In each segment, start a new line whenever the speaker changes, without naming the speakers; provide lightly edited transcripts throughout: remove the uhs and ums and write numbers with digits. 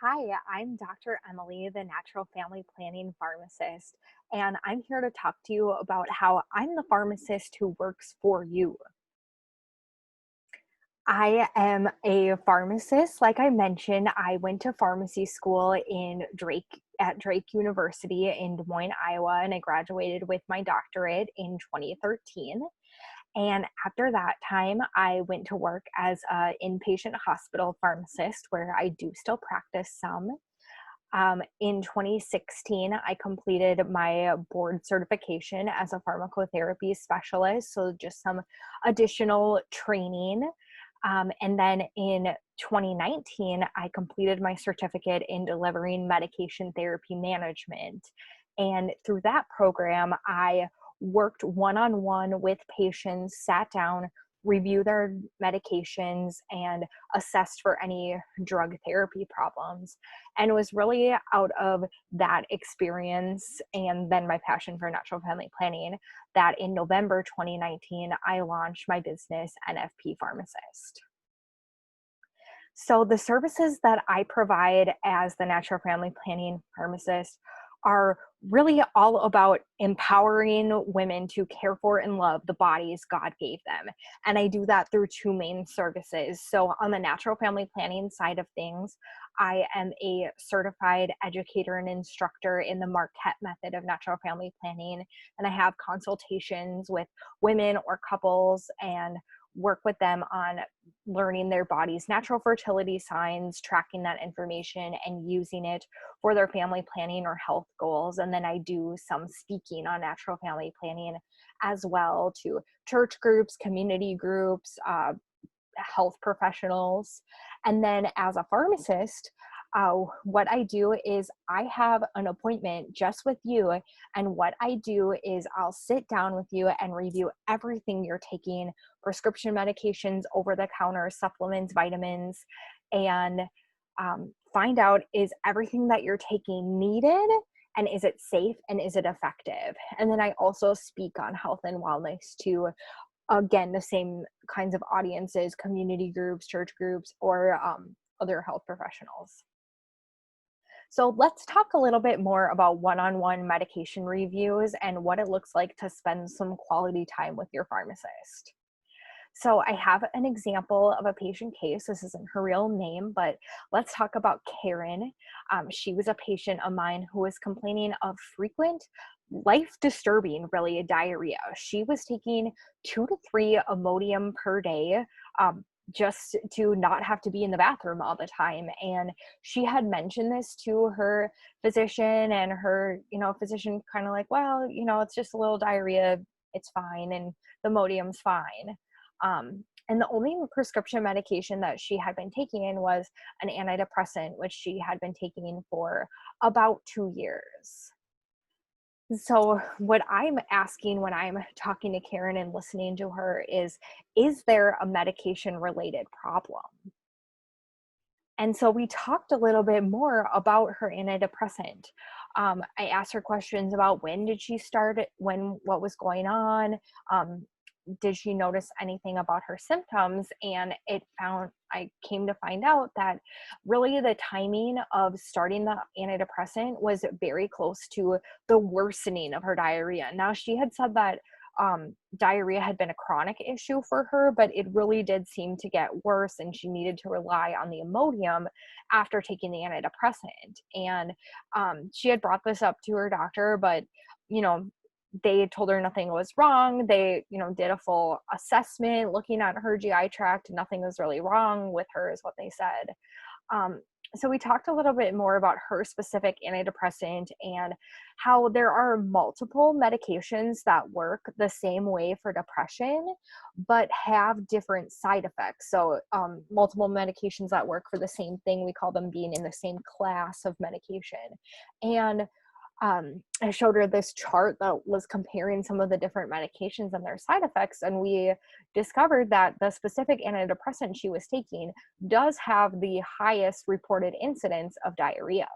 Hi, I'm Dr. Emily, the Natural Family Planning Pharmacist, and I'm here to talk to you about how I'm the pharmacist who works for you. I am a pharmacist. Like I mentioned, I went to pharmacy school at Drake University in Des Moines, Iowa, and I graduated with my doctorate in 2013. And after that time, I went to work as an inpatient hospital pharmacist where I do still practice some. In 2016, I completed my board certification as a pharmacotherapy specialist, so just some additional training. And then in 2019, I completed my certificate in delivering medication therapy management. And through that program, I worked one on one with patients, sat down, review their medications, and assessed for any drug therapy problems. And it was really out of that experience and then my passion for natural family planning that in November 2019, I launched my business, NFP Pharmacist. So, the services that I provide as the natural family planning pharmacist are really all about empowering women to care for and love the bodies God gave them. And I do that through two main services. So, on the natural family planning side of things, I am a certified educator and instructor in the Marquette method of natural family planning. And I have consultations with women or couples and work with them on learning their body's natural fertility signs, tracking that information, and using it for their family planning or health goals. And then I do some speaking on natural family planning as well to church groups, community groups, health professionals. And then as a pharmacist, what I do is I have an appointment just with you. And what I do is I'll sit down with you and review everything you're taking, prescription medications, over the counter, supplements, vitamins, and find out, is everything that you're taking needed? And is it safe and is it effective? And then I also speak on health and wellness to, again, the same kinds of audiences, community groups, church groups, or other health professionals. So let's talk a little bit more about one-on-one medication reviews and what it looks like to spend some quality time with your pharmacist. So I have an example of a patient case. This isn't her real name, but let's talk about Karen. She was a patient of mine who was complaining of frequent, life disturbing, really, diarrhea. She was taking 2 to 3 Imodium per day. Just to not have to be in the bathroom all the time. And she had mentioned this to her physician, and her, physician kind of like, well, it's just a little diarrhea. It's fine. And the Imodium's fine. And the only prescription medication that she had been taking was an antidepressant, which she had been taking for about 2 years. So, what I'm asking when I'm talking to Karen and listening to her is there a medication related problem? And so we talked a little bit more about her antidepressant. I asked her questions about when did she start it, what was going on, did she notice anything about her symptoms? And I came to find out that really the timing of starting the antidepressant was very close to the worsening of her diarrhea. Now, she had said that diarrhea had been a chronic issue for her, but it really did seem to get worse, and she needed to rely on the Imodium after taking the antidepressant. And she had brought this up to her doctor, but you know, they told her nothing was wrong. They, did a full assessment looking at her GI tract. Nothing was really wrong with her, is what they said. So we talked a little bit more about her specific antidepressant and how there are multiple medications that work the same way for depression, but have different side effects. So multiple medications that work for the same thing, we call them being in the same class of medication. And I showed her this chart that was comparing some of the different medications and their side effects, and we discovered that the specific antidepressant she was taking does have the highest reported incidence of diarrhea.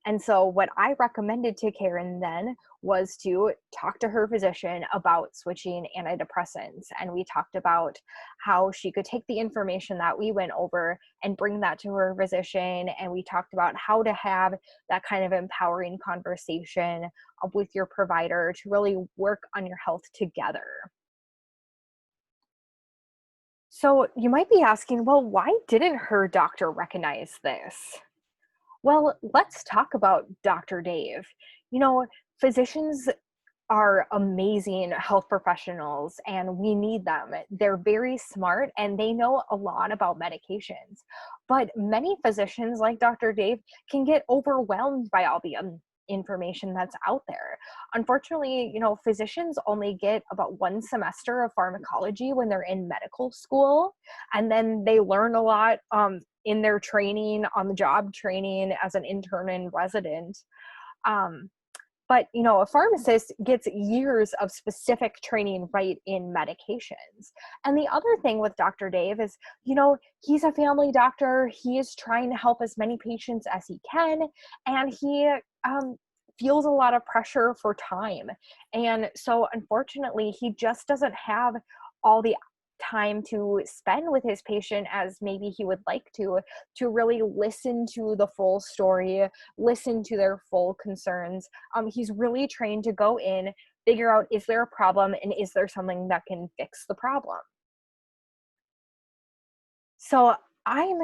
And so, what I recommended to Karen then was to talk to her physician about switching antidepressants. And we talked about how she could take the information that we went over and bring that to her physician. And we talked about how to have that kind of empowering conversation with your provider to really work on your health together. So you might be asking, well, why didn't her doctor recognize this? Well, let's talk about Dr. Dave. You know, physicians are amazing health professionals and we need them. They're very smart and they know a lot about medications. But many physicians, like Dr. Dave, can get overwhelmed by all the information that's out there. Unfortunately, physicians only get about one semester of pharmacology when they're in medical school, and then they learn a lot in their training, on the job training as an intern and resident. Um, but, a pharmacist gets years of specific training right in medications. And the other thing with Dr. Dave is, he's a family doctor. He is trying to help as many patients as he can. And he feels a lot of pressure for time. And so, unfortunately, he just doesn't have all the time to spend with his patient as maybe he would like to really listen to the full story, listen to their full concerns. He's really trained to go in, figure out, is there a problem and is there something that can fix the problem? So I'm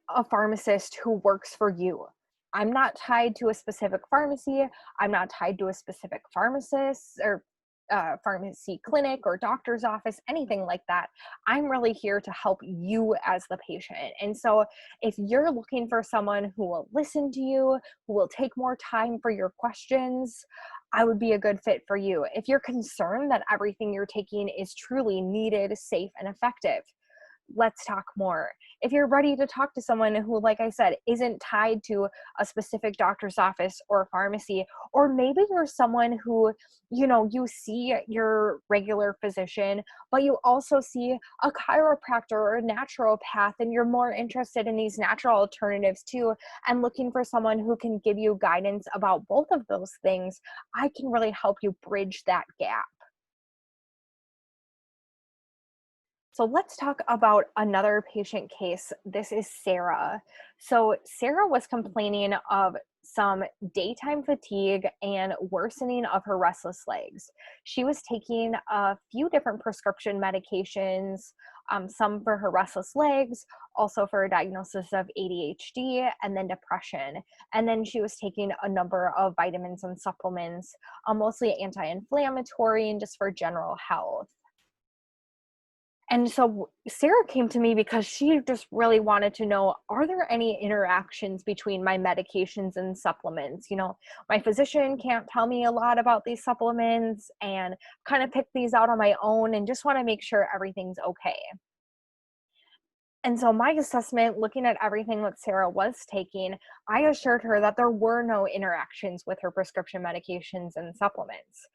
a pharmacist who works for you. I'm not tied to a specific pharmacy. I'm not tied to a specific pharmacist or pharmacy clinic or doctor's office, anything like that. I'm really here to help you as the patient. And so if you're looking for someone who will listen to you, who will take more time for your questions, I would be a good fit for you. If you're concerned that everything you're taking is truly needed, safe, and effective, let's talk more. If you're ready to talk to someone who, like I said, isn't tied to a specific doctor's office or pharmacy, or maybe you're someone who, you see your regular physician, but you also see a chiropractor or a naturopath, and you're more interested in these natural alternatives too, and looking for someone who can give you guidance about both of those things, I can really help you bridge that gap. So let's talk about another patient case. This is Sarah. So Sarah was complaining of some daytime fatigue and worsening of her restless legs. She was taking a few different prescription medications, some for her restless legs, also for a diagnosis of ADHD and then depression. And then she was taking a number of vitamins and supplements, mostly anti-inflammatory and just for general health. And so Sarah came to me because she just really wanted to know, are there any interactions between my medications and supplements? My physician can't tell me a lot about these supplements and kind of pick these out on my own and just want to make sure everything's okay. And so my assessment, looking at everything that Sarah was taking, I assured her that there were no interactions with her prescription medications and supplements.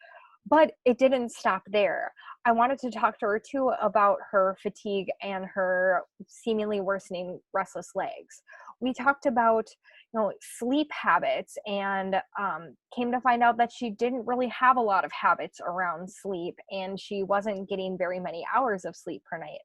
But it didn't stop there. I wanted to talk to her too about her fatigue and her seemingly worsening restless legs. We talked about, sleep habits and came to find out that she didn't really have a lot of habits around sleep and she wasn't getting very many hours of sleep per night.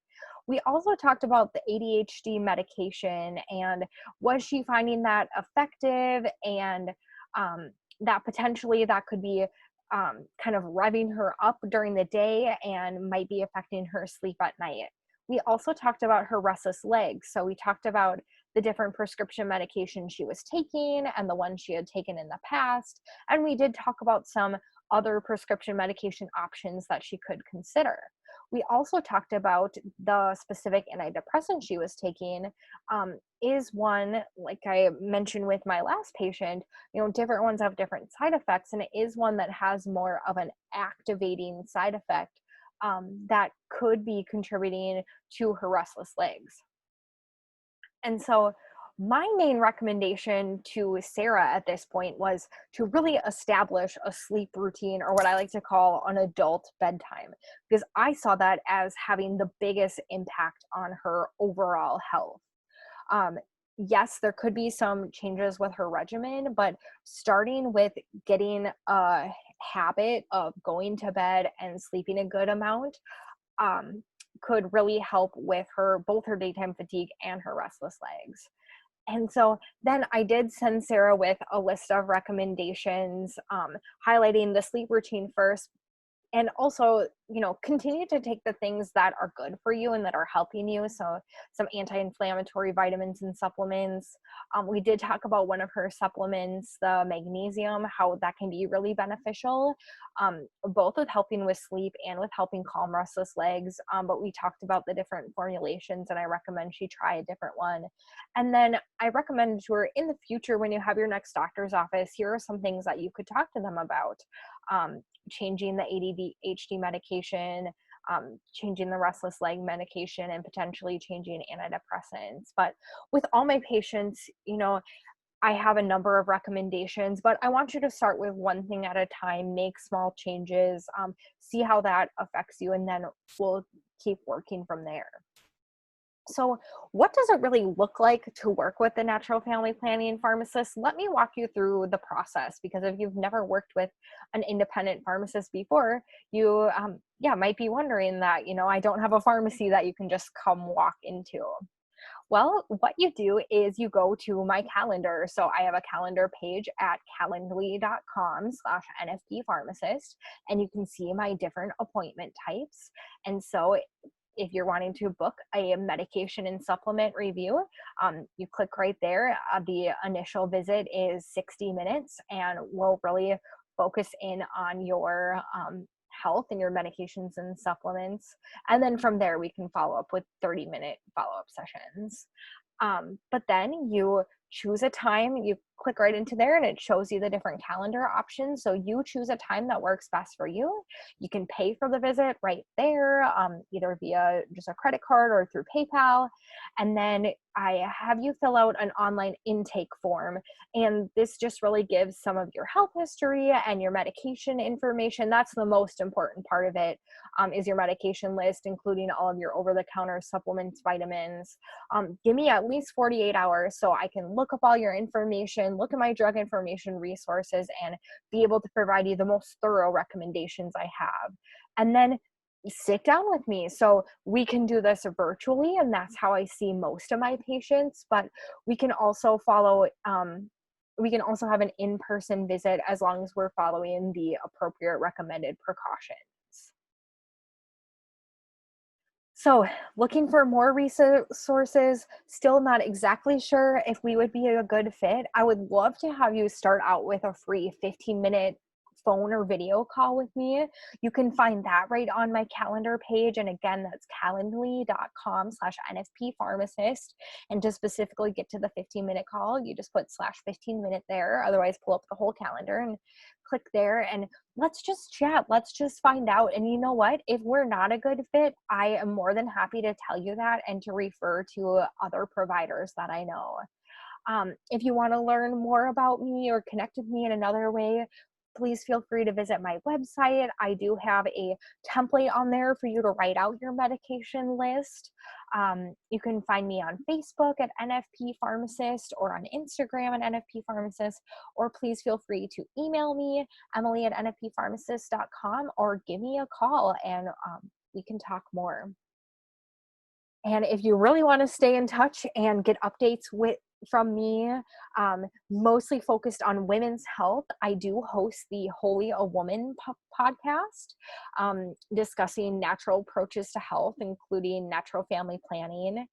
We also talked about the ADHD medication and was she finding that effective and that potentially that could be kind of revving her up during the day and might be affecting her sleep at night. We also talked about her restless legs. So we talked about the different prescription medications she was taking and the ones she had taken in the past. And we did talk about some other prescription medication options that she could consider. We also talked about the specific antidepressant she was taking. Is one, like I mentioned with my last patient, different ones have different side effects, and it is one that has more of an activating side effect that could be contributing to her restless legs. And so my main recommendation to Sarah at this point was to really establish a sleep routine, or what I like to call an adult bedtime, because I saw that as having the biggest impact on her overall health. Um, yes, there could be some changes with her regimen, but starting with getting a habit of going to bed and sleeping a good amount um, could really help with her both her daytime fatigue and her restless legs. And so then I did send Sarah with a list of recommendations, highlighting the sleep routine first, and also, continue to take the things that are good for you and that are helping you. So some anti-inflammatory vitamins and supplements. We did talk about one of her supplements, the magnesium, how that can be really beneficial, both with helping with sleep and with helping calm restless legs. But we talked about the different formulations, and I recommend she try a different one. And then I recommended to her, in the future, when you have your next doctor's office, here are some things that you could talk to them about. Changing the ADHD medication, changing the restless leg medication, and potentially changing antidepressants. But with all my patients, I have a number of recommendations, but I want you to start with one thing at a time, make small changes, see how that affects you, and then we'll keep working from there. So what does it really look like to work with the natural family planning pharmacist? Let me walk you through the process, because if you've never worked with an independent pharmacist before, you might be wondering that, I don't have a pharmacy that you can just come walk into. Well, what you do is you go to my calendar. So I have a calendar page at calendly.com/NFP pharmacist, and you can see my different appointment types. And so if you're wanting to book a medication and supplement review, you click right there. The initial visit is 60 minutes, and we'll really focus in on your health and your medications and supplements. And then from there, we can follow up with 30-minute follow-up sessions. But then you choose a time, you click right into there, and it shows you the different calendar options. So you choose a time that works best for you. You can pay for the visit right there, either via just a credit card or through PayPal. And then I have you fill out an online intake form. And this just really gives some of your health history and your medication information. That's the most important part of it, is your medication list, including all of your over-the-counter supplements, vitamins. Give me at least 48 hours so I can look up all your information, look at my drug information resources, and be able to provide you the most thorough recommendations I have. And then sit down with me. So we can do this virtually, and that's how I see most of my patients, but we can also we can also have an in-person visit as long as we're following the appropriate recommended precautions. So looking for more resources, still not exactly sure if we would be a good fit. I would love to have you start out with a free 15-minute phone or video call with me. You can find that right on my calendar page. And again, that's calendly.com/NFP pharmacist. And to specifically get to the 15-minute call, you just put /15-minute there. Otherwise, pull up the whole calendar and click there, and let's just chat. Let's just find out. And you know what? If we're not a good fit, I am more than happy to tell you that and to refer to other providers that I know. If you want to learn more about me or connect with me in another way, please feel free to visit my website. I do have a template on there for you to write out your medication list. You can find me on Facebook at NFP Pharmacist, or on Instagram at NFP Pharmacist, or please feel free to email me, Emily@nfppharmacist.com, or give me a call, and we can talk more. And if you really want to stay in touch and get updates from me, mostly focused on women's health, I do host the Wholly a Woman podcast, discussing natural approaches to health, including natural family planning,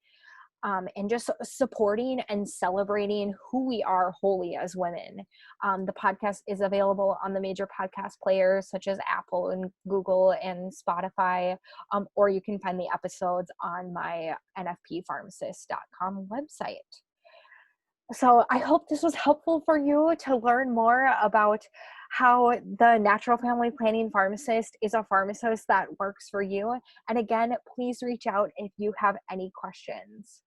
and just supporting and celebrating who we are wholly as women. The podcast is available on the major podcast players such as Apple and Google and Spotify, or you can find the episodes on my nfppharmacist.com website. So I hope this was helpful for you to learn more about how the natural family planning pharmacist is a pharmacist that works for you. And again, please reach out if you have any questions.